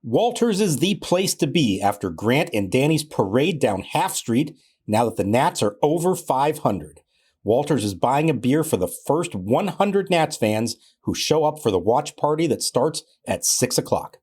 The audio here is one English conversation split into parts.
Walters is the place to be after Grant and Danny's parade down Half Street now that the Nats are over 500. Walters is buying a beer for the first 100 Nats fans who show up for the watch party that starts at 6 o'clock.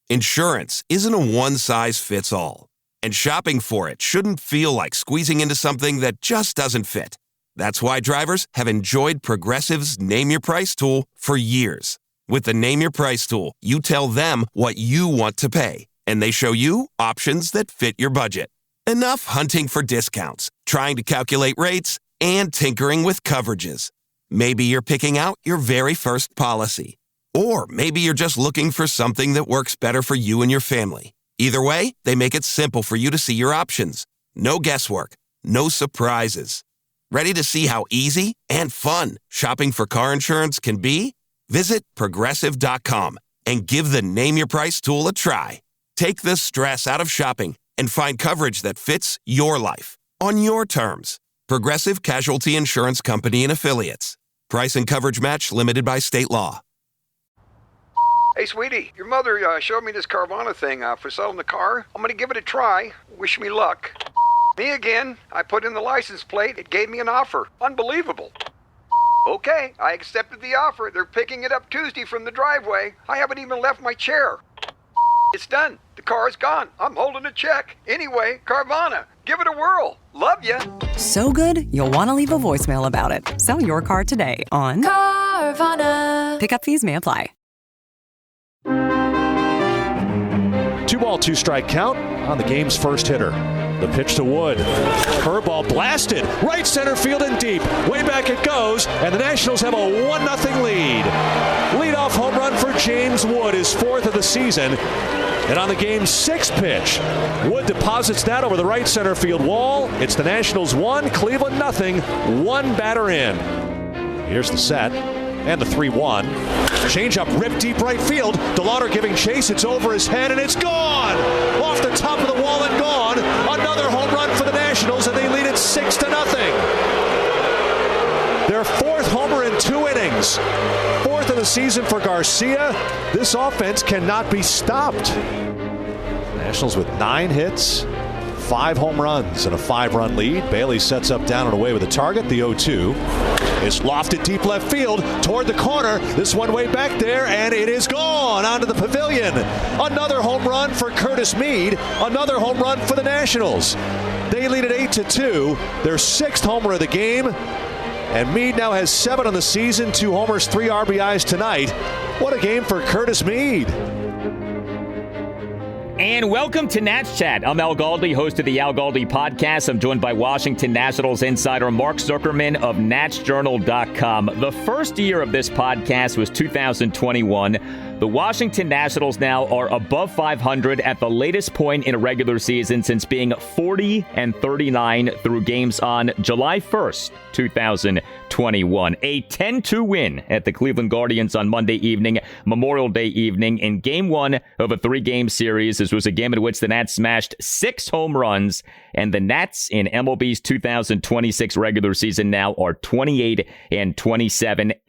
Insurance isn't a one-size-fits-all, and shopping for it shouldn't feel like squeezing into something that just doesn't fit. That's why drivers have enjoyed Progressive's Name Your Price tool for years. With the Name Your Price tool, you tell them what you want to pay, and they show you options that fit your budget. Enough hunting for discounts, trying to calculate rates, and tinkering with coverages. Maybe you're picking out your very first policy. Or maybe you're just looking for something that works better for you and your family. Either way, they make it simple for you to see your options. No guesswork, no surprises. Ready to see how easy and fun shopping for car insurance can be? Visit Progressive.com and give the Name Your Price tool a try. Take the stress out of shopping and find coverage that fits your life on your terms. Progressive Casualty Insurance Company and Affiliates. Price and coverage match limited by state law. Hey, sweetie, your mother showed me this Carvana thing for selling the car. I'm going to give it a try. Wish me luck. Me again. I put in the license plate. It gave me an offer. Unbelievable. Okay, I accepted the offer. They're picking it up Tuesday from the driveway. I haven't even left my chair. It's done. The car is gone. I'm holding a check. Anyway, Carvana, give it a whirl. Love ya. So good, you'll want to leave a voicemail about it. Sell your car today on Carvana. Pickup fees may apply. 2-ball, 2-strike count on the game's first hitter. The pitch to Wood. Curveball blasted. Right center field and deep. Way back it goes, and the Nationals have a 1-0 lead. Leadoff home run for James Wood, his 4th of the season. And on the game's 6th pitch, Wood deposits that over the right center field wall. It's the Nationals 1, Cleveland 0, 1 batter in. Here's the set. And the 3-1. Changeup ripped deep right field. DeLauder giving chase. It's over his head and it's gone. Off the top of the wall and gone. Another home run for the Nationals and they lead it 6-0. Their 4th homer in 2 innings. 4th of the season for Garcia. This offense cannot be stopped. Nationals with 9 hits. 5 home runs and a 5-run lead. Bailey sets up down and away with a target. The 0-2 is lofted deep left field toward the corner. This one way back there, and it is gone onto the pavilion. Another home run for Curtis Mead. Another home run for the Nationals. They lead at 8-2. Their 6th homer of the game. And Mead now has 7 on the season. 2 homers, 3 RBIs tonight. What a game for Curtis Mead. And welcome to Nats Chat. I'm Al Galdi, host of the Al Galdi podcast. I'm joined by Washington Nationals insider Mark Zuckerman of NatsJournal.com. The first year of this podcast was 2021. The Washington Nationals now are above 500 at the latest point in a regular season since being 40-39 through games on July 1st, 2021. A 10-2 win at the Cleveland Guardians on Monday evening, Memorial Day evening, in Game 1 of a 3-game series. This was a game in which the Nats smashed 6 home runs, and the Nats in MLB's 2026 regular season now are 28-27,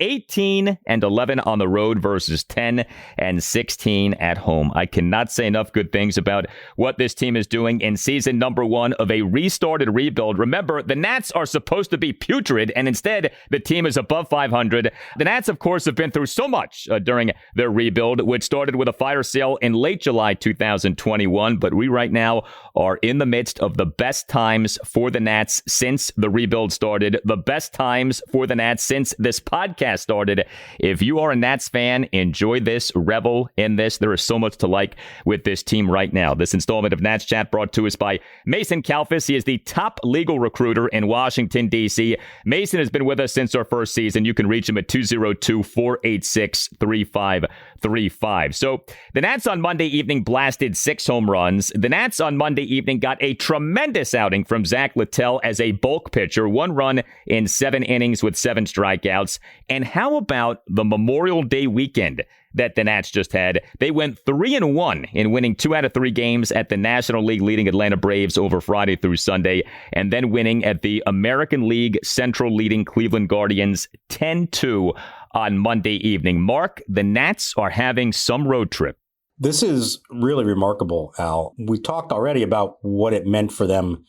18-11 on the road versus 10-16 at home. I cannot say enough good things about what this team is doing in season number 1 of a restarted rebuild. Remember, the Nats are supposed to be putrid, and instead the team is above 500. The Nats, of course, have been through so much during their rebuild, which started with a fire sale in late July 2021, but we right now are in the midst of the best times for the Nats since the rebuild started, the best times for the Nats since this podcast started. If you are a Nats fan, enjoy this, revel in this. There is so much to like with this team right now. This installment of Nats Chat brought to us by Mason Kalfas. He is the top legal recruiter in Washington, D.C. Mason has been with us since our first season. You can reach him at 202-486-3535. So the Nats on Monday evening blasted 6 home runs. The Nats on Monday evening got a tremendous outing from Zack Littell as a bulk pitcher. 1 run in 7 innings with 7 strikeouts. And how about the Memorial Day weekend that the Nats just had? They went 3-1 in winning 2 out of 3 games at the National League leading Atlanta Braves over Friday through Sunday, and then winning at the American League Central leading Cleveland Guardians 10-2 on Monday evening. Mark, the Nats are having some road trip. This is really remarkable, Al. We talked already about what it meant for them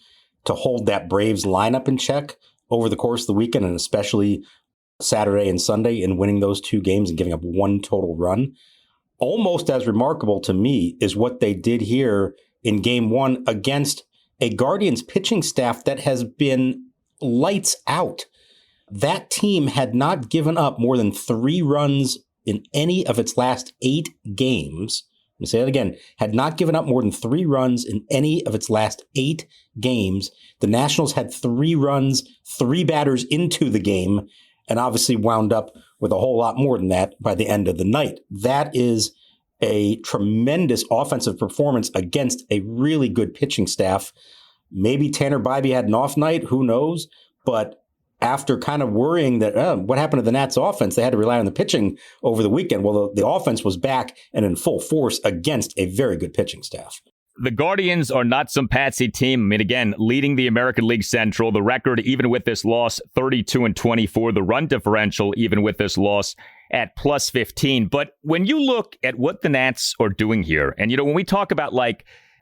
to hold that Braves lineup in check over the course of the weekend, and especially Saturday and Sunday, in winning those two games and giving up one total run. Almost as remarkable to me is what they did here in game one against a Guardians pitching staff that has been lights out. That team had not given up more than 3 runs in any of its last 8 games. Let me say that again. Had not given up more than 3 runs in any of its last 8 games. The Nationals had 3 runs, 3 batters into the game, and obviously wound up with a whole lot more than that by the end of the night. That is a tremendous offensive performance against a really good pitching staff. Maybe Tanner Bybee had an off night, who knows? But after kind of worrying that what happened to the Nats offense, they had to rely on the pitching over the weekend. Well, the offense was back and in full force against a very good pitching staff. The Guardians are not some patsy team. I mean, again, leading the American League Central. The record, even with this loss, 32-24. The run differential, even with this loss, at plus 15. But when you look at what the Nats are doing here, and, when we talk about,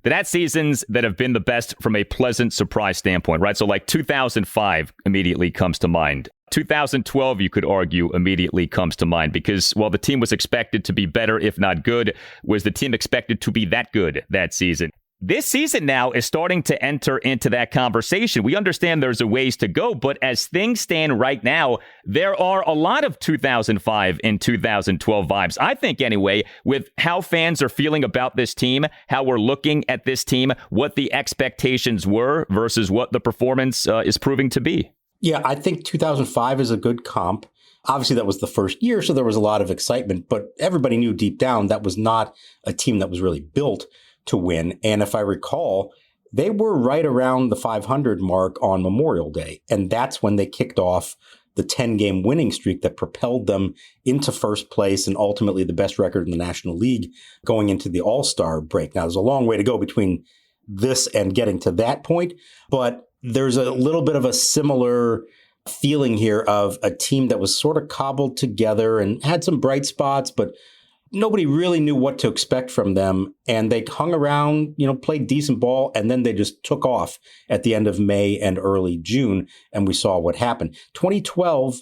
the Nats seasons that have been the best from a pleasant surprise standpoint, right? So, 2005 immediately comes to mind. 2012, you could argue, immediately comes to mind because while the team was expected to be better, if not good, was the team expected to be that good that season? This season now is starting to enter into that conversation. We understand there's a ways to go, but as things stand right now, there are a lot of 2005 and 2012 vibes, I think anyway, with how fans are feeling about this team, how we're looking at this team, what the expectations were versus what the performance is proving to be. Yeah, I think 2005 is a good comp. Obviously, that was the first year, so there was a lot of excitement, but everybody knew deep down that was not a team that was really built to win. And if I recall, they were right around the 500 mark on Memorial Day, and that's when they kicked off the 10-game winning streak that propelled them into first place and ultimately the best record in the National League going into the All-Star break. Now, there's a long way to go between this and getting to that point, but there's a little bit of a similar feeling here of a team that was sort of cobbled together and had some bright spots, but nobody really knew what to expect from them. And they hung around, played decent ball, and then they just took off at the end of May and early June, and we saw what happened. 2012,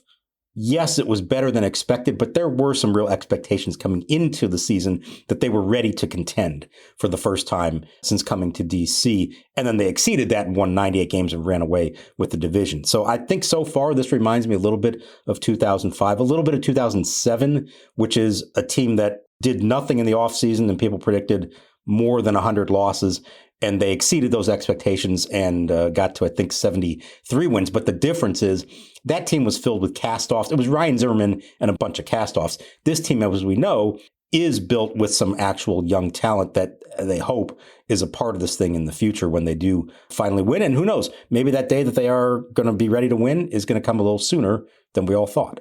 yes, it was better than expected, but there were some real expectations coming into the season that they were ready to contend for the first time since coming to DC. And then they exceeded that and won 98 games and ran away with the division. So I think so far this reminds me a little bit of 2005, a little bit of 2007, which is a team that did nothing in the offseason and people predicted more than 100 losses. And they exceeded those expectations and got to, I think, 73 wins. But the difference is that team was filled with cast-offs. It was Ryan Zimmerman and a bunch of cast-offs. This team, as we know, is built with some actual young talent that they hope is a part of this thing in the future when they do finally win. And who knows, maybe that day that they are going to be ready to win is going to come a little sooner than we all thought.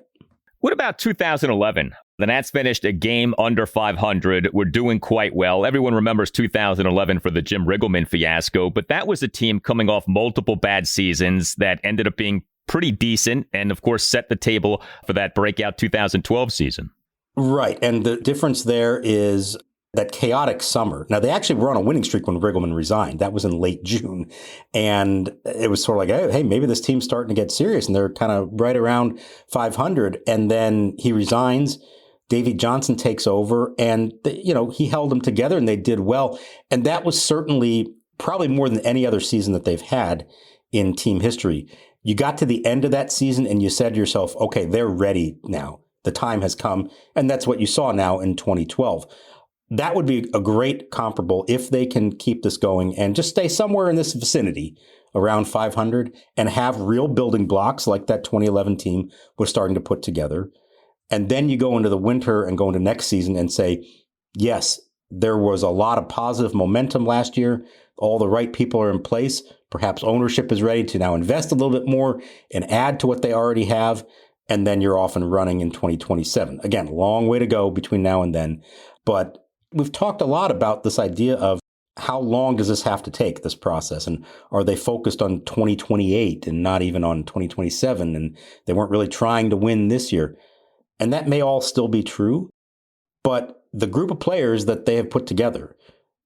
What about 2011? The Nats finished a game under 500. We're doing quite well. Everyone remembers 2011 for the Jim Riggleman fiasco, but that was a team coming off multiple bad seasons that ended up being pretty decent and, of course, set the table for that breakout 2012 season. Right. And the difference there is that chaotic summer. Now, they actually were on a winning streak when Riggleman resigned. That was in late June. And it was sort of like, hey, maybe this team's starting to get serious. And they're kind of right around 500. And then he resigns. Davey Johnson takes over. And, he held them together and they did well. And that was certainly probably more than any other season that they've had in team history. You got to the end of that season and you said to yourself, okay, they're ready now. The time has come. And that's what you saw now in 2012. That would be a great comparable if they can keep this going and just stay somewhere in this vicinity around 500 and have real building blocks like that 2011 team was starting to put together. And then you go into the winter and go into next season and say, yes, there was a lot of positive momentum last year. All the right people are in place. Perhaps ownership is ready to now invest a little bit more and add to what they already have. And then you're off and running in 2027. Again, long way to go between now and then. But we've talked a lot about this idea of how long does this have to take, this process? And are they focused on 2028 and not even on 2027? And they weren't really trying to win this year. And that may all still be true. But the group of players that they have put together,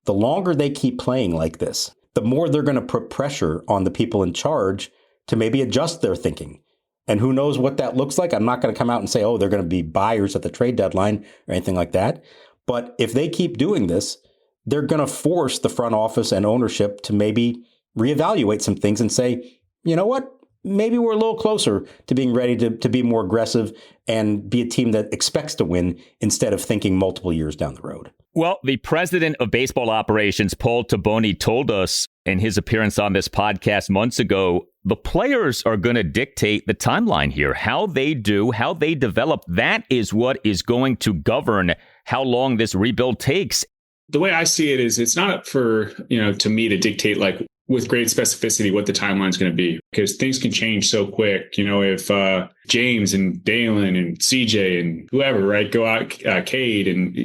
the longer they keep playing like this, the more they're going to put pressure on the people in charge to maybe adjust their thinking. And who knows what that looks like? I'm not going to come out and say, oh, they're going to be buyers at the trade deadline or anything like that. But if they keep doing this, they're going to force the front office and ownership to maybe reevaluate some things and say, you know what? Maybe we're a little closer to being ready to be more aggressive and be a team that expects to win instead of thinking multiple years down the road. Well, the president of baseball operations, Paul Taboni, told us in his appearance on this podcast months ago, the players are going to dictate the timeline here. How they do, how they develop, that is what is going to govern how long this rebuild takes. The way I see it is it's not up for, to me to dictate like with great specificity what the timeline is going to be, because things can change so quick. If James and Dalen and CJ and whoever, right, go out, Cade and,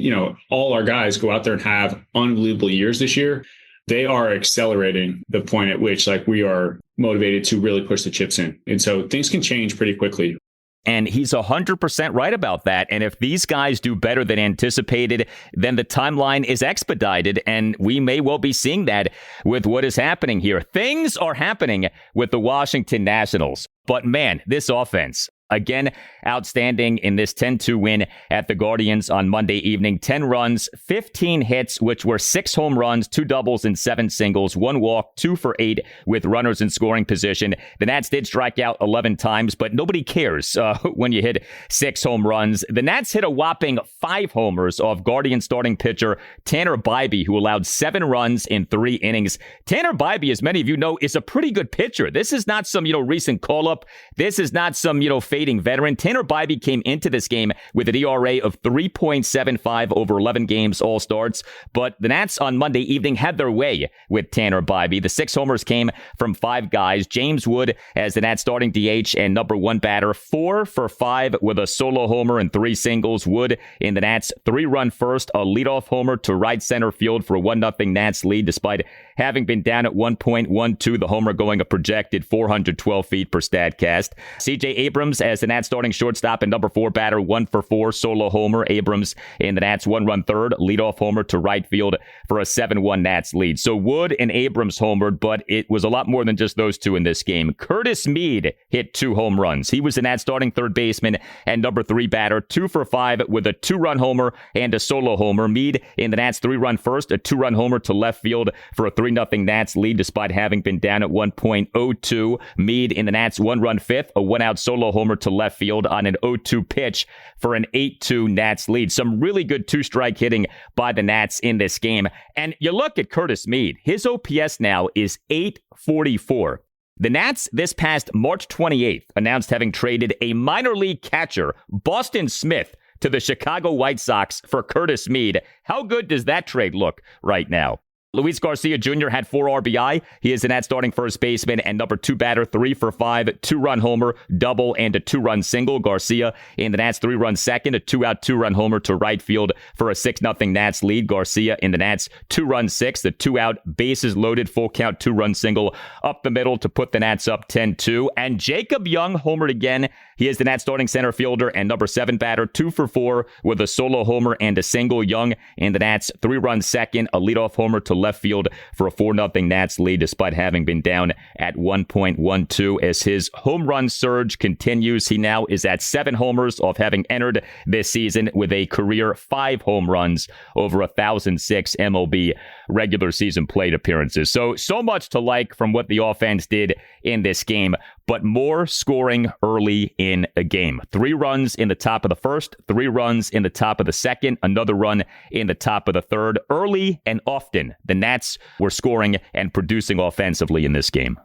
all our guys go out there and have unbelievable years this year, they are accelerating the point at which like we are motivated to really push the chips in. And so things can change pretty quickly. And he's 100% right about that. And if these guys do better than anticipated, then the timeline is expedited. And we may well be seeing that with what is happening here. Things are happening with the Washington Nationals. But man, this offense, again, outstanding in this 10-2 win at the Guardians on Monday evening. 10 runs, 15 hits, which were 6 home runs, 2 doubles and 7 singles, 1 walk, 2 for 8 with runners in scoring position. The Nats did strike out 11 times, but nobody cares when you hit 6 home runs. The Nats hit a whopping 5 homers off Guardian starting pitcher Tanner Bybee, who allowed 7 runs in 3 innings. Tanner Bybee, as many of you know, is a pretty good pitcher. This is not some, recent call-up. This is not some, fading veteran. Tanner Bybee came into this game with an ERA of 3.75 over 11 games, all starts. But the Nats on Monday evening had their way with Tanner Bybee. The 6 homers came from 5 guys. James Wood as the Nats starting DH and number 1 batter, 4 for 5 with a solo homer and 3 singles. Wood in the Nats 3-run first, a leadoff homer to right center field for a 1-0 Nats lead, despite having been down at 1.12, the homer going a projected 412 feet per Statcast. CJ Abrams as the Nats starting shortstop and number 4 batter, 1 for 4, solo homer. Abrams in the Nats 1-run third, leadoff homer to right field for a 7-1 Nats lead. So Wood and Abrams homered, but it was a lot more than just those two in this game. Curtis Mead hit 2 home runs. He was the Nats starting third baseman and number 3 batter, 2 for 5 with a 2-run homer and a solo homer. Mead in the Nats 3-run first, a 2-run homer to left field for a 3-0 Nats lead despite having been down at 1.02. Mead in the Nats 1-run fifth, a 1-out solo homer to left field on an 0-2 pitch for an 8-2 Nats lead. Some really good 2-strike hitting by the Nats in this game. And you look at Curtis Mead, his OPS now is 844. The Nats this past March 28th announced having traded a minor league catcher, Boston Smith, to the Chicago White Sox for Curtis Mead. How good does that trade look right now? Luis Garcia Jr. had 4 RBI. He is the Nats starting first baseman and number 2 batter, 3 for 5, 2-run homer, double, and a 2-run single. Garcia in the Nats 3-run second, a 2-out 2-run homer to right field for a 6-0 Nats lead. Garcia in the Nats 2-run sixth, a 2-out bases loaded full count 2-run single up the middle to put the Nats up 10-2. And Jacob Young homered again. He is the Nats starting center fielder and number 7 batter, 2 for 4 with a solo homer and a single. Young in the Nats 3-run second, a leadoff homer to left field for a 4-0 Nats lead despite having been down at 1.12. As his home run surge continues, he now is at 7 homers off having entered this season with a career 5 home runs over 1,006 MLB regular season plate appearances. So much to like from what the offense did in this game, but more scoring early in a game. 3 runs in the top of the first, 3 runs in the top of the second, another run in the top of the third. Early and often, the Nats were scoring and producing offensively in this game.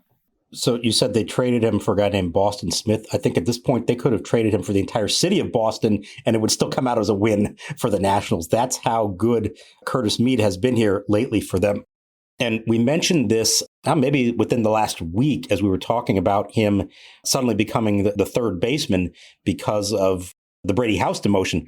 So you said they traded him for a guy named Boston Smith. I think at this point they could have traded him for the entire city of Boston, and it would still come out as a win for the Nationals. That's how good Curtis Mead has been here lately for them. And we mentioned this maybe within the last week as we were talking about him suddenly becoming the third baseman because of the Brady House demotion.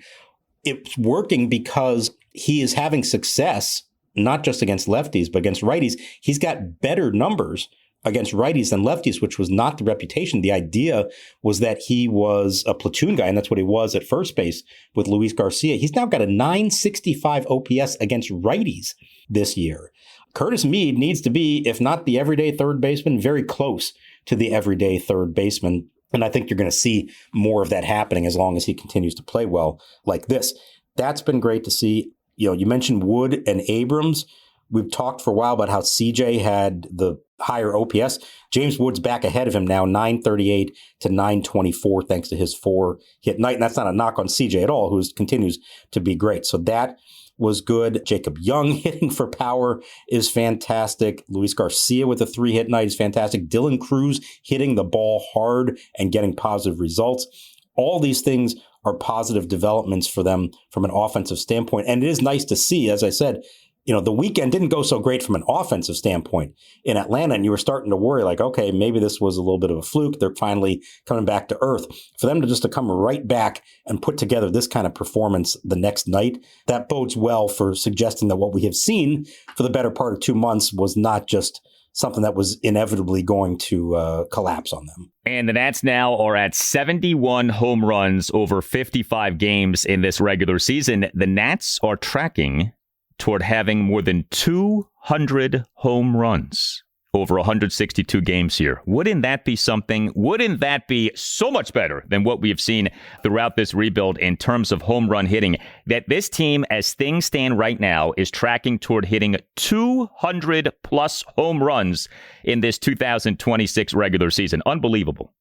It's working because he is having success, not just against lefties, but against righties. He's got better numbers against righties than lefties, which was not the reputation. The idea was that he was a platoon guy, and that's what he was at first base with Luis Garcia. He's now got a .965 OPS against righties this year. Curtis Mead needs to be, if not the everyday third baseman, very close to the everyday third baseman. And I think you're going to see more of that happening as long as he continues to play well like this. That's been great to see. You mentioned Wood and Abrams. We've talked for a while about how CJ had the higher OPS. James Wood's back ahead of him now, 938 to 924, thanks to his 4-hit night. And that's not a knock on CJ at all, who continues to be great. So that was good. Jacob Young hitting for power is fantastic. Luis Garcia with a 3-hit night is fantastic. Dylan Cruz hitting the ball hard and getting positive results. All these things are positive developments for them from an offensive standpoint. And it is nice to see, as I said, the weekend didn't go so great from an offensive standpoint in Atlanta, and you were starting to worry like, okay, maybe this was a little bit of a fluke. They're finally coming back to earth. For them to come right back and put together this kind of performance the next night, that bodes well for suggesting that what we have seen for the better part of 2 months was not just something that was inevitably going to collapse on them. And the Nats now are at 71 home runs over 55 games in this regular season. The Nats are tracking toward having more than 200 home runs over 162 games here. Wouldn't that be something? Wouldn't that be so much better than what we have seen throughout this rebuild in terms of home run hitting? That this team, as things stand right now, is tracking toward hitting 200 plus home runs in this 2026 regular season. Unbelievable.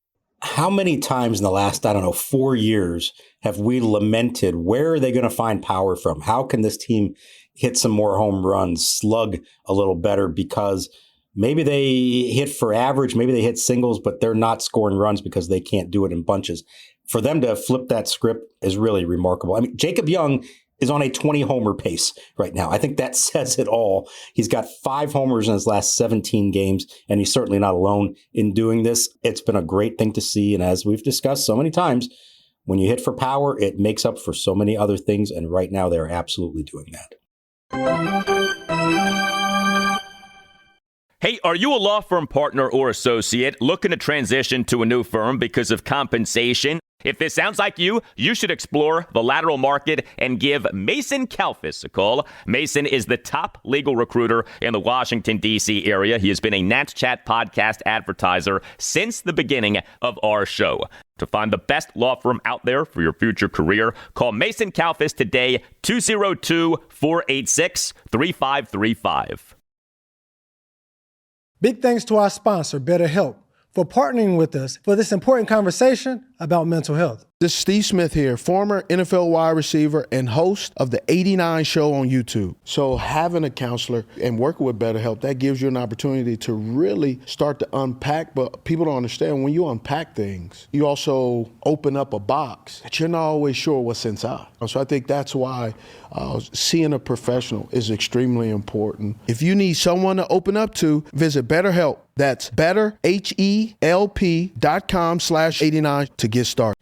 How many times in the last, 4 years have we lamented, where are they going to find power from? How can this team hit some more home runs, slug a little better? Because maybe they hit for average, maybe they hit singles, but they're not scoring runs because they can't do it in bunches. For them to flip that script is really remarkable. I mean, Jacob Young is on a 20-homer pace right now. I think that says it all. He's got 5 homers in his last 17 games, and he's certainly not alone in doing this. It's been a great thing to see, and as we've discussed so many times, when you hit for power, it makes up for so many other things, and right now they're absolutely doing that. Hey, are you a law firm partner or associate looking to transition to a new firm because of compensation? If this sounds like you should explore the lateral market and give Mason Kalfas a call. Mason is the top legal recruiter in the Washington, D.C. area. He has been a Nats Chat podcast advertiser since the beginning of our show. To find the best law firm out there for your future career, call Mason Kalfas today, 202-486-3535. Big thanks to our sponsor, BetterHelp, for partnering with us for this important conversation about mental health. This is Steve Smith here, former NFL wide receiver and host of the 89 show on YouTube. So having a counselor and working with BetterHelp, that gives you an opportunity to really start to unpack. But people don't understand, when you unpack things, you also open up a box that you're not always sure what's inside. So I think that's why seeing a professional is extremely important. If you need someone to open up to, visit BetterHelp. That's betterhelp.com/89 to get started.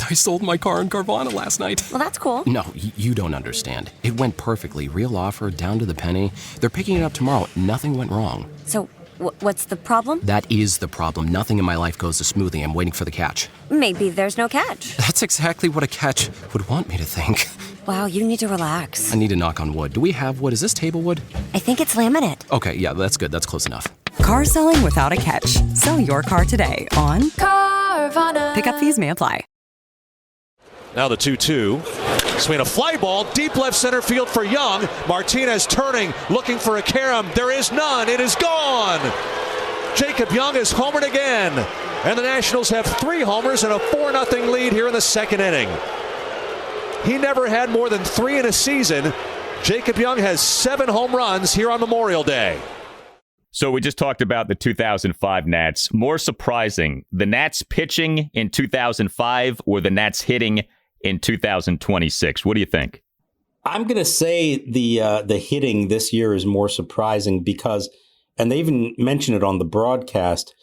I sold my car in Carvana last night. Well, that's cool. No, you don't understand. It went perfectly. Real offer, down to the penny. They're picking it up tomorrow. Nothing went wrong. So, what's the problem? That is the problem. Nothing in my life goes as smoothly. I'm waiting for the catch. Maybe there's no catch. That's exactly what a catch would want me to think. Wow, you need to relax. I need to knock on wood. Do we have wood? Is this table wood? I think it's laminate. Okay, yeah, that's good. That's close enough. Car selling without a catch. Sell your car today on Carvana. Pickup fees may apply. Now the 2-2. Swing a fly ball, deep left center field for Young. Martinez turning, looking for a carom. There is none. It is gone. Jacob Young is homered again. And the Nationals have 3 homers and a 4-0 lead here in the second inning. He never had more than 3 in a season. Jacob Young has 7 home runs here on Memorial Day. So we just talked about the 2005 Nats. More surprising, the Nats pitching in 2005 or the Nats hitting in 2026? What do you think? I'm going to say the hitting this year is more surprising because, and they even mentioned it on the broadcast,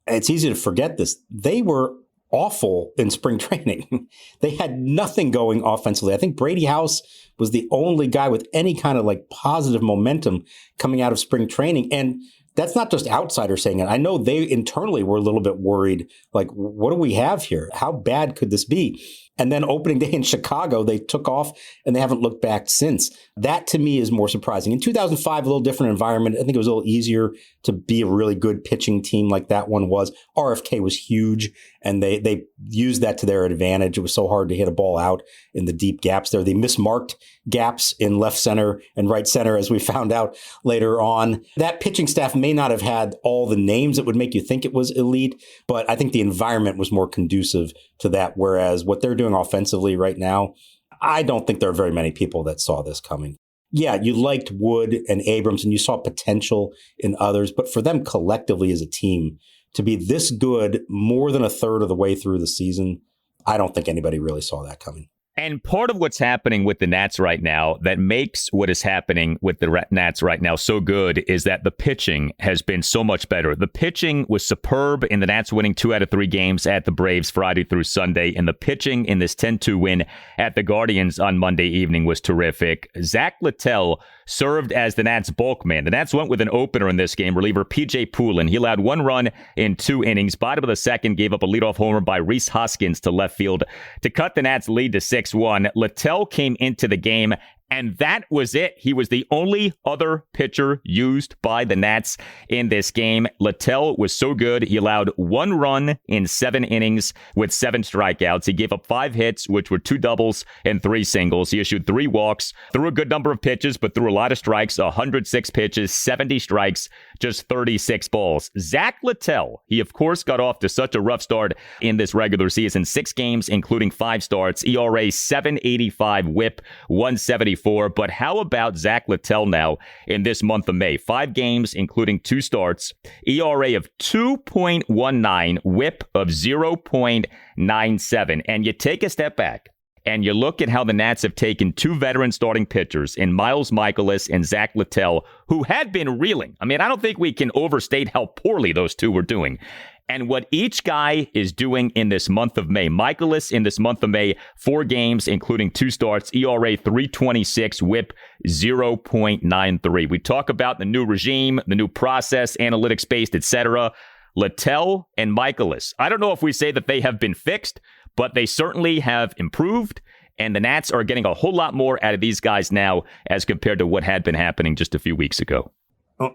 and it's easy to forget this, they were awful in spring training. They had nothing going offensively. I think Brady House was the only guy with any kind of like positive momentum coming out of spring training. And that's not just outsiders saying it. I know they internally were a little bit worried, like, what do we have here? How bad could this be? And then opening day in Chicago, they took off and they haven't looked back since. That to me is more surprising. In 2005, a little different environment. I think it was a little easier to be a really good pitching team like that one was. RFK was huge and they used that to their advantage. It was so hard to hit a ball out in the deep gaps there. They mismarked gaps in left center and right center, as we found out later on. That pitching staff may not have had all the names that would make you think it was elite, but I think the environment was more conducive to that. Whereas what they're doing offensively right now, I don't think there are very many people that saw this coming. Yeah, you liked Wood and Abrams and you saw potential in others, but for them collectively as a team to be this good more than a third of the way through the season, I don't think anybody really saw that coming. And part of what's happening with the Nats right now that makes what is happening with the Nats right now so good is that the pitching has been so much better. The pitching was superb in the Nats winning 2 out of 3 games at the Braves Friday through Sunday. And the pitching in this 10-2 win at the Guardians on Monday evening was terrific. Zack Littell served as the Nats bulk man. The Nats went with an opener in this game, reliever PJ Poulin. He allowed 1 run in 2 innings. Bottom of the second, gave up a leadoff homer by Rhys Hoskins to left field to cut the Nats lead to 6-1. Littell came into the game, and that was it. He was the only other pitcher used by the Nats in this game. Littell was so good. He allowed 1 run in 7 innings with 7 strikeouts. He gave up 5 hits, which were 2 doubles and 3 singles. He issued 3 walks, threw a good number of pitches, but threw a lot of strikes, 106 pitches, 70 strikes, just 36 balls. Zack Littell, he of course got off to such a rough start in this regular season. 6 games, including 5 starts, ERA 7.85, whip 174. But how about Zack Littell now in this month of May? 5 games, including 2 starts, ERA of 2.19, whip of 0.97. And you take a step back and you look at how the Nats have taken 2 veteran starting pitchers in Miles Mikolas and Zack Littell, who had been reeling. I mean, I don't think we can overstate how poorly those 2 were doing. And what each guy is doing in this month of May. Mikolas in this month of May, 4 games, including 2 starts, ERA 3.26, whip 0.93. We talk about the new regime, the new process, analytics-based, etc. Littell and Mikolas. I don't know if we say that they have been fixed, but they certainly have improved. And the Nats are getting a whole lot more out of these guys now as compared to what had been happening just a few weeks ago.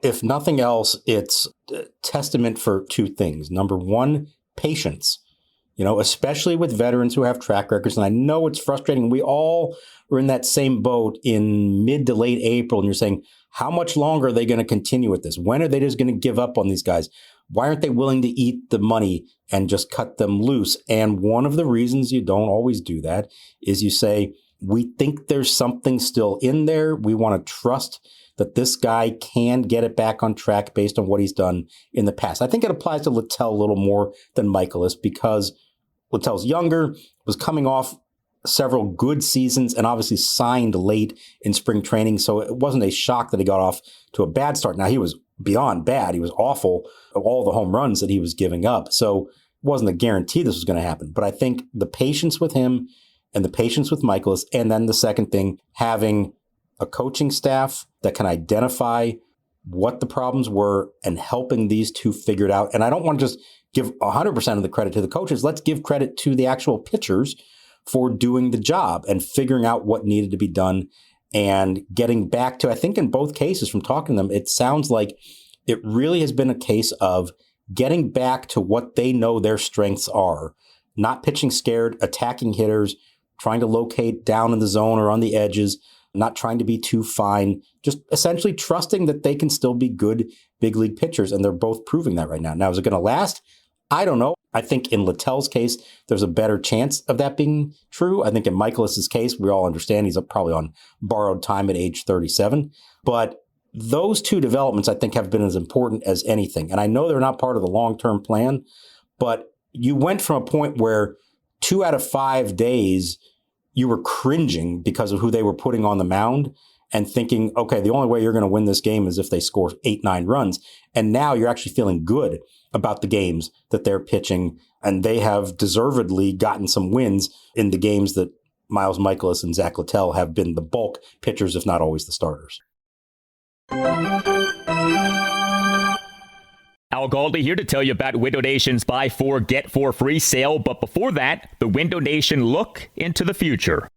If nothing else, it's a testament for 2 things. Number 1, patience, especially with veterans who have track records. And I know it's frustrating. We all were in that same boat in mid to late April. And you're saying, how much longer are they going to continue with this? When are they just going to give up on these guys? Why aren't they willing to eat the money and just cut them loose? And one of the reasons you don't always do that is you say, we think there's something still in there. We want to trust that this guy can get it back on track based on what he's done in the past. I think it applies to Littell a little more than Mikolas because Littell's younger, was coming off several good seasons, and obviously signed late in spring training. So it wasn't a shock that he got off to a bad start. Now, he was beyond bad. He was awful of all the home runs that he was giving up. So it wasn't a guarantee this was going to happen. But I think the patience with him and the patience with Mikolas, and then the second thing, having a coaching staff that can identify what the problems were and helping these 2 figure it out. And I don't want to just give 100% of the credit to the coaches. Let's give credit to the actual pitchers for doing the job and figuring out what needed to be done and getting back to, I think in both cases from talking to them, it sounds like it really has been a case of getting back to what they know their strengths are, not pitching scared, attacking hitters, trying to locate down in the zone or on the edges, not trying to be too fine, just essentially trusting that they can still be good big league pitchers. And they're both proving that right now. Now, is it going to last? I don't know. I think in Littell's case, there's a better chance of that being true. I think in Mikolas's case, we all understand he's probably on borrowed time at age 37. But those 2 developments, I think, have been as important as anything. And I know they're not part of the long-term plan, but you went from a point where 2 out of 5 days, you were cringing because of who they were putting on the mound and thinking, okay, the only way you're going to win this game is if they score 8-9 runs. And now you're actually feeling good about the games that they're pitching. And they have deservedly gotten some wins in the games that Miles Mikolas and Zack Littell have been the bulk pitchers, if not always the starters. Al Galdi here to tell you about Window Nation's Buy 4, Get 4 free sale. But before that, the Window Nation look into the future.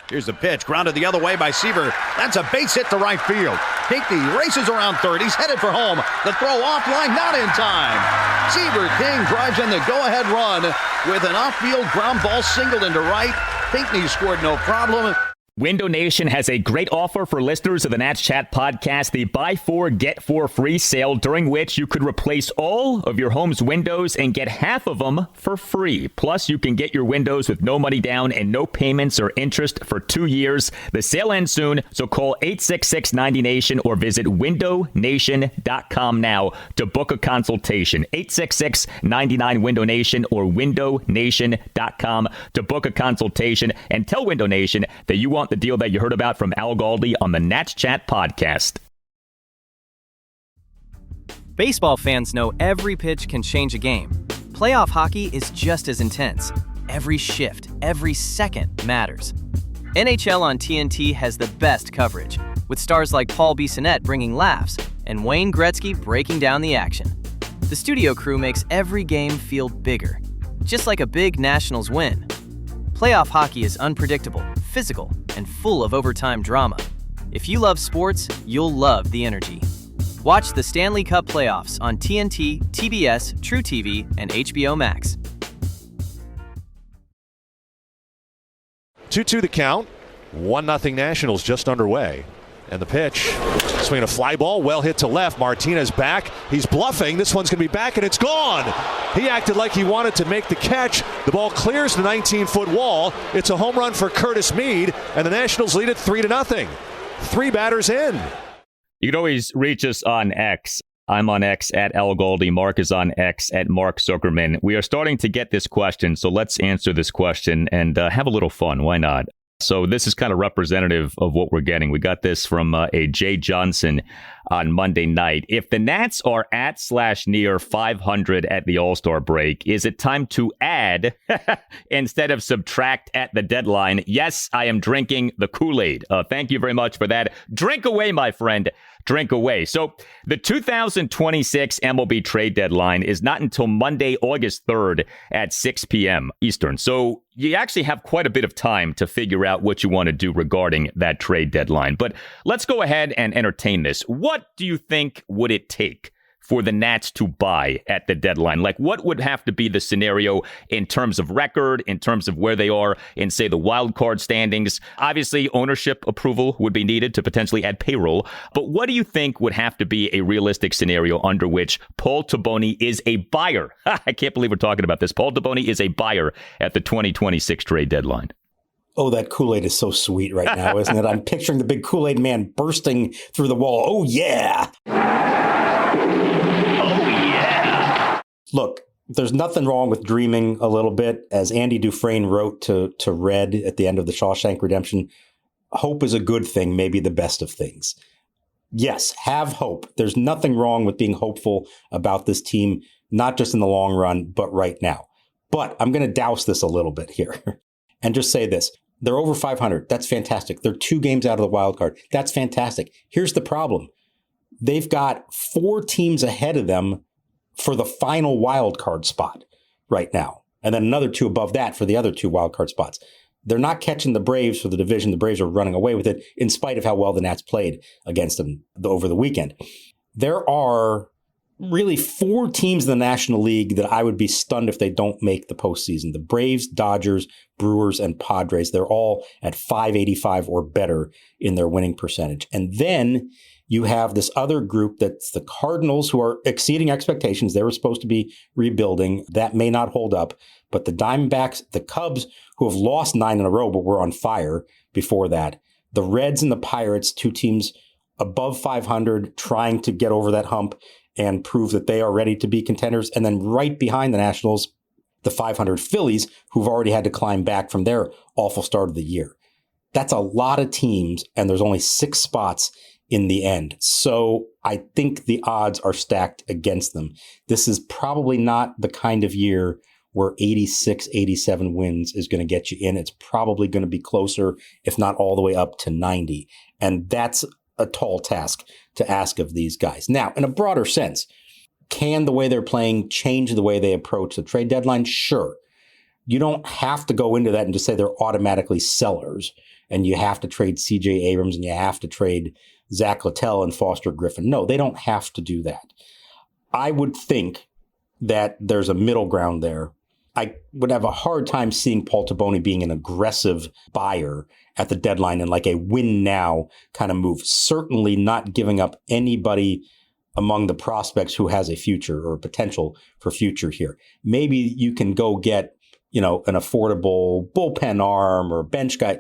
Here's the pitch, grounded the other way by Seaver. That's a base hit to right field. Pinckney races around third. He's headed for home. The throw offline, not in time. Seaver King drives in the go-ahead run with an off-field ground ball singled into right. Pinckney scored no problem. Window Nation has a great offer for listeners of the Nats Chat podcast, the Buy 4, Get 4 free sale, during which you could replace all of your home's windows and get half of them for free. Plus, you can get your windows with no money down and no payments or interest for 2 years. The sale ends soon, so call 866-90-NATION or visit windownation.com now to book a consultation. 866-99-WINDOW-NATION or windownation.com to book a consultation, and tell Window Nation that you want the deal that you heard about from Al Galdi on the Nats Chat podcast. Baseball fans know every pitch can change a game. Playoff hockey is just as intense. Every shift, every second matters. NHL on TNT has the best coverage, with stars like Paul Bissonnette bringing laughs and Wayne Gretzky breaking down the action. The studio crew makes every game feel bigger, just like a big Nationals win. Playoff hockey is unpredictable, physical, and full of overtime drama. If you love sports, you'll love the energy. Watch the Stanley Cup playoffs on TNT, TBS, truTV, and HBO Max. 2-2 the count. 1-0 Nationals just underway. And the pitch, swinging a fly ball, well hit to left. Martinez back. He's bluffing. This one's going to be back, and it's gone. He acted like he wanted to make the catch. The ball clears the 19-foot wall. It's a home run for Carlos Mead, and the Nationals lead it 3-0. 3 batters in. You can always reach us on X. I'm on X at Al Galdi. Mark is on X at Mark Zuckerman. We are starting to get this question, so let's answer this question and have a little fun. Why not? So this is kind of representative of what we're getting. We got this from a Jay Johnson on Monday night. If the Nats are at/near 500 at the All-Star break, is it time to add instead of subtract at the deadline? Yes, I am drinking the Kool-Aid. Thank you very much for that. Drink away, my friend. Drink away. So the 2026 MLB trade deadline is not until Monday, August 3rd at 6 p.m. Eastern. So you actually have quite a bit of time to figure out what you want to do regarding that trade deadline. But let's go ahead and entertain this. What do you think would it take for the Nats to buy at the deadline? Like, what would have to be the scenario in terms of record, in terms of where they are in, say, the wild card standings? Obviously, ownership approval would be needed to potentially add payroll. But what do you think would have to be a realistic scenario under which Paul Taboni is a buyer? I can't believe we're talking about this. Paul Taboni is a buyer at the 2026 trade deadline. Oh, that Kool-Aid is so sweet right now, isn't it? I'm picturing the big Kool-Aid man bursting through the wall. Oh, yeah. Look, there's nothing wrong with dreaming a little bit. As Andy Dufresne wrote to Red at the end of the Shawshank Redemption, hope is a good thing, maybe the best of things. Yes, have hope. There's nothing wrong with being hopeful about this team, not just in the long run, but right now. But I'm going to douse this a little bit here and just say this. They're over 500. That's fantastic. They're 2 games out of the wild card. That's fantastic. Here's the problem. They've got 4 teams ahead of them for the final wild card spot right now. And then another 2 above that for the other 2 wild card spots. They're not catching the Braves for the division. The Braves are running away with it in spite of how well the Nats played against them over the weekend. There are really 4 teams in the National League that I would be stunned if they don't make the postseason. The Braves, Dodgers, Brewers, and Padres. They're all at 585 or better in their winning percentage. And then you have this other group that's the Cardinals, who are exceeding expectations. They were supposed to be rebuilding. That may not hold up. But the Diamondbacks, the Cubs, who have lost 9 in a row but were on fire before that. The Reds and the Pirates, 2 teams above 500, trying to get over that hump and prove that they are ready to be contenders. And then right behind the Nationals, the 500 Phillies, who've already had to climb back from their awful start of the year. That's a lot of teams, and there's only 6 spots in the end. So I think the odds are stacked against them. This is probably not the kind of year where 86, 87 wins is going to get you in. It's probably going to be closer, if not all the way up to 90. And that's a tall task to ask of these guys. Now, in a broader sense, Can the way they're playing change the way they approach the trade deadline? Sure. You don't have to go into that and just say they're automatically sellers and you have to trade CJ Abrams and you have to trade Zack Littell and Foster Griffin. No, they don't have to do that. I would think that there's a middle ground there. I would have a hard time seeing Paul Taboni being an aggressive buyer at the deadline and like a win now kind of move. Certainly not giving up anybody among the prospects who has a future or potential for future here. Maybe you can go get, an affordable bullpen arm or bench guy,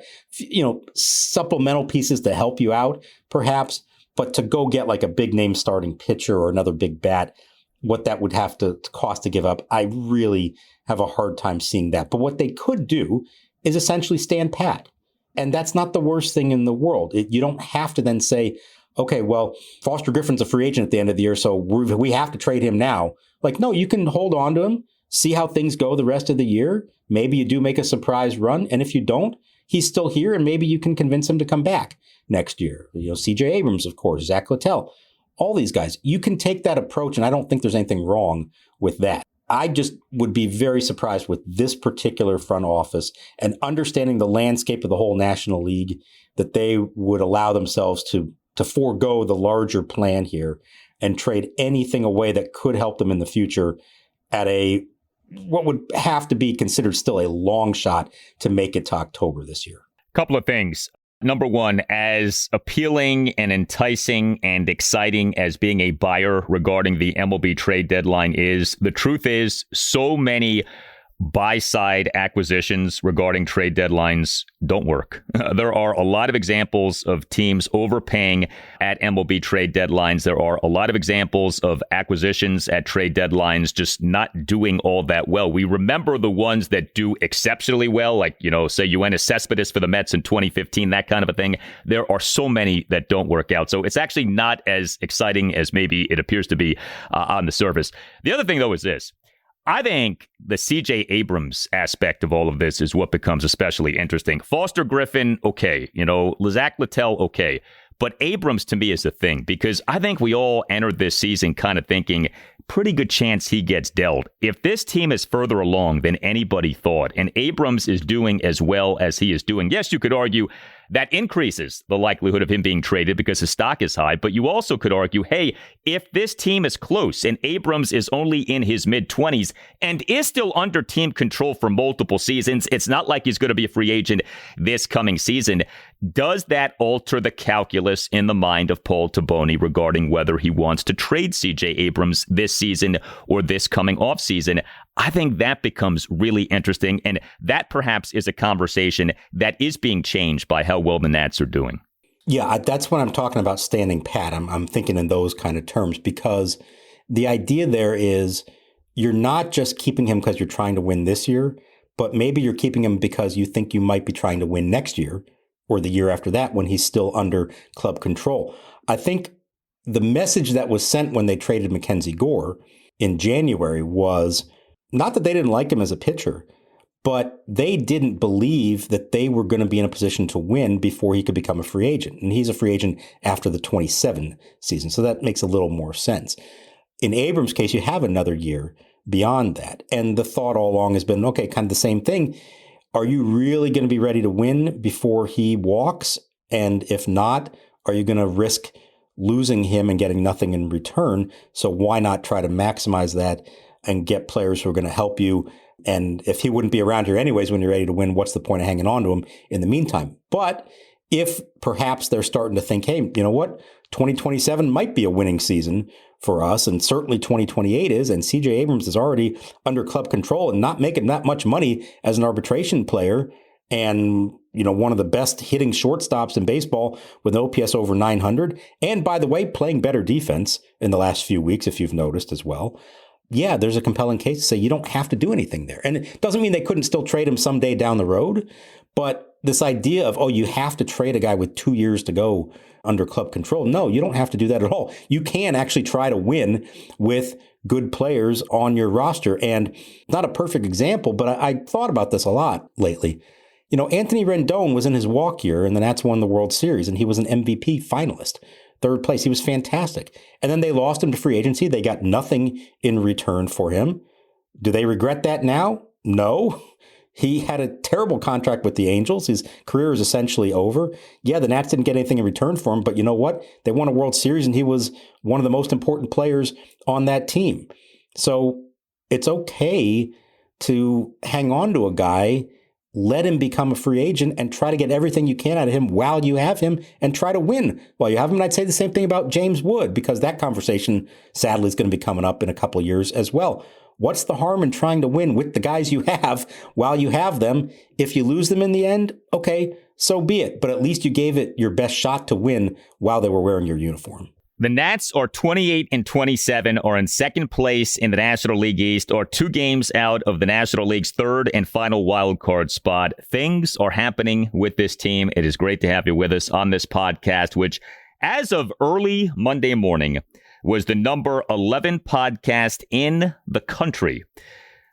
supplemental pieces to help you out perhaps, but to go get like a big name starting pitcher or another big bat, what that would have to cost to give up, I really have a hard time seeing that. But what they could do is essentially stand pat. And that's not the worst thing in the world. You don't have to then say, okay, well, Foster Griffin's a free agent at the end of the year, so we have to trade him now. Like, no, you can hold on to him, see how things go the rest of the year. Maybe you do make a surprise run. And if you don't, he's still here, and maybe you can convince him to come back next year. CJ Abrams, of course, Zack Littell, all these guys. You can take that approach, and I don't think there's anything wrong with that. I just would be very surprised with this particular front office and understanding the landscape of the whole National League that they would allow themselves to forego the larger plan here and trade anything away that could help them in the future at what would have to be considered still a long shot to make it to October this year. Couple of things. Number one, as appealing and enticing and exciting as being a buyer regarding the MLB trade deadline is, the truth is so many buy-side acquisitions regarding trade deadlines don't work. There are a lot of examples of teams overpaying at MLB trade deadlines. There are a lot of examples of acquisitions at trade deadlines just not doing all that well. We remember the ones that do exceptionally well, like, say Yoenis Cespedes for the Mets in 2015, that kind of a thing. There are so many that don't work out. So it's actually not as exciting as maybe it appears to be on the surface. The other thing, though, is this. I think the CJ Abrams aspect of all of this is what becomes especially interesting. Foster Griffin, okay. Zack Littell, okay. But Abrams to me is the thing, because I think we all entered this season kind of thinking pretty good chance he gets dealt. If this team is further along than anybody thought, and Abrams is doing as well as he is doing, yes, you could argue that increases the likelihood of him being traded because his stock is high. But you also could argue, hey, if this team is close and Abrams is only in his mid-20s and is still under team control for multiple seasons, it's not like he's going to be a free agent this coming season. Does that alter the calculus in the mind of Paul Taboni regarding whether he wants to trade CJ Abrams this season or this coming offseason? I think that becomes really interesting, and that perhaps is a conversation that is being changed by how well the Nats are doing. Yeah, that's when I'm talking about standing pat. I'm thinking in those kind of terms, because the idea there is you're not just keeping him because you're trying to win this year, but maybe you're keeping him because you think you might be trying to win next year or the year after that when he's still under club control. I think the message that was sent when they traded Mackenzie Gore in January was not that they didn't like him as a pitcher, but they didn't believe that they were going to be in a position to win before he could become a free agent. And he's a free agent after the 27 season. So that makes a little more sense. In Abrams' case, you have another year beyond that. And the thought all along has been, okay, kind of the same thing. Are you really going to be ready to win before he walks? And if not, are you going to risk losing him and getting nothing in return? So why not try to maximize that and get players who are going to help you? And if he wouldn't be around here anyways when you're ready to win, what's the point of hanging on to him in the meantime? But if perhaps they're starting to think, hey, you know what, 2027 might be a winning season for us, and certainly 2028 is, and CJ Abrams is already under club control and not making that much money as an arbitration player, and one of the best hitting shortstops in baseball with an OPS over 900, and by the way, playing better defense in the last few weeks, if you've noticed as well. Yeah, there's a compelling case to say you don't have to do anything there. And it doesn't mean they couldn't still trade him someday down the road. But this idea of, you have to trade a guy with 2 years to go under club control. No, you don't have to do that at all. You can actually try to win with good players on your roster. And not a perfect example, but I thought about this a lot lately. Anthony Rendon was in his walk year, and the Nats won the World Series, and he was an MVP finalist third place. He was fantastic. And then they lost him to free agency. They got nothing in return for him. Do they regret that now? No. He had a terrible contract with the Angels. His career is essentially over. Yeah, the Nats didn't get anything in return for him, but you know what? They won a World Series, and he was one of the most important players on that team. So it's okay to hang on to a guy, let him become a free agent, and try to get everything you can out of him while you have him, and try to win while you have him. And I'd say the same thing about James Wood, because that conversation, sadly, is going to be coming up in a couple of years as well. What's the harm in trying to win with the guys you have while you have them? If you lose them in the end, okay, so be it. But at least you gave it your best shot to win while they were wearing your uniform. The Nats are 28-27, are in second place in the National League East, are 2 games out of the National League's third and final wild card spot. Things are happening with this team. It is great to have you with us on this podcast, which, as of early Monday morning, was the number 11 podcast in the country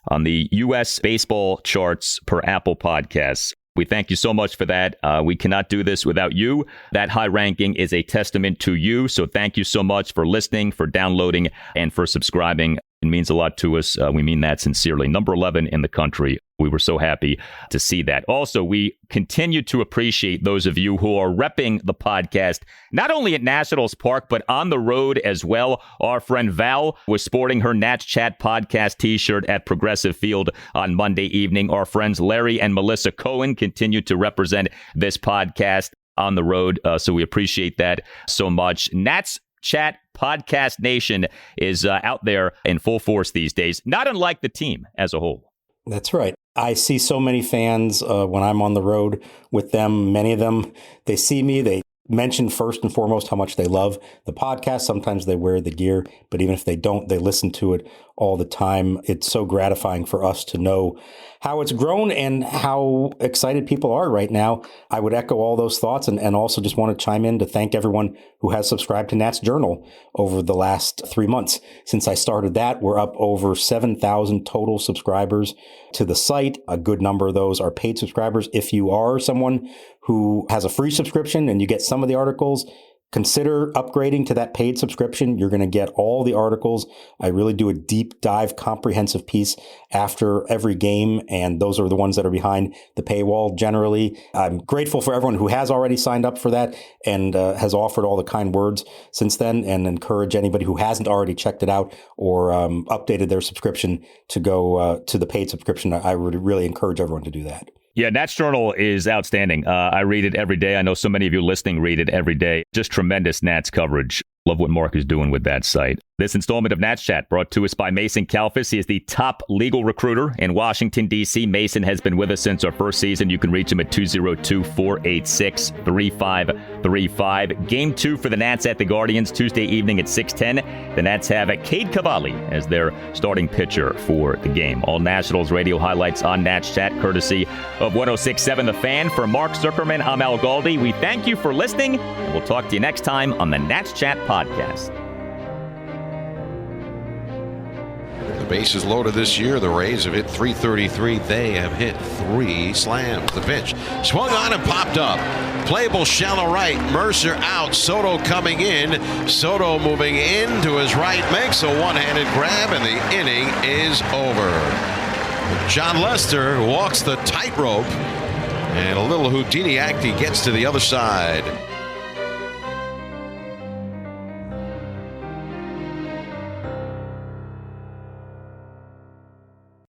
on the U.S. baseball charts per Apple Podcasts. We thank you so much for that. We cannot do this without you. That high ranking is a testament to you. So thank you so much for listening, for downloading, and for subscribing. It means a lot to us. We mean that sincerely. Number 11 in the country. We were so happy to see that. Also, we continue to appreciate those of you who are repping the podcast, not only at Nationals Park, but on the road as well. Our friend Val was sporting her Nats Chat podcast t-shirt at Progressive Field on Monday evening. Our friends Larry and Melissa Cohen continue to represent this podcast on the road. So we appreciate that so much. Nats Chat Podcast Nation is out there in full force these days, not unlike the team as a whole. That's right. I see so many fans when I'm on the road with them. Many of them, they see me, they mention first and foremost how much they love the podcast. Sometimes they wear the gear, but even if they don't, they listen to it all the time. It's so gratifying for us to know how it's grown and how excited people are right now. I would echo all those thoughts and also just want to chime in to thank everyone who has subscribed to Nats Journal over the last 3 months. Since I started that, we're up over 7,000 total subscribers to the site. A good number of those are paid subscribers. If you are someone who has a free subscription and you get some of the articles, consider upgrading to that paid subscription. You're going to get all the articles. I really do a deep dive, comprehensive piece after every game, and those are the ones that are behind the paywall generally. I'm grateful for everyone who has already signed up for that and has offered all the kind words since then, and encourage anybody who hasn't already checked it out or updated their subscription to go to the paid subscription. I would really encourage everyone to do that. Yeah, Nats Journal is outstanding. I read it every day. I know so many of you listening read it every day. Just tremendous Nats coverage. Love what Mark is doing with that site. This installment of Nats Chat brought to us by Mason Kalfas. He is the top legal recruiter in Washington, D.C. Mason has been with us since our first season. You can reach him at 202-486-3535. Game 2 for the Nats at the Guardians Tuesday evening at 6:10. The Nats have Cade Cavalli as their starting pitcher for the game. All Nationals radio highlights on Nats Chat, courtesy of 106.7 The Fan. For Mark Zuckerman, I'm Al Galdi. We thank you for listening, and we'll talk to you next time on the Nats Chat podcast. The bases loaded this year. The Rays have hit .333. They have hit 3 slams. The pitch swung on and popped up. Playable shallow right. Mercer out. Soto coming in. Soto moving into his right. Makes a one-handed grab, and the inning is over. John Lester walks the tightrope, and a little Houdini act. He gets to the other side.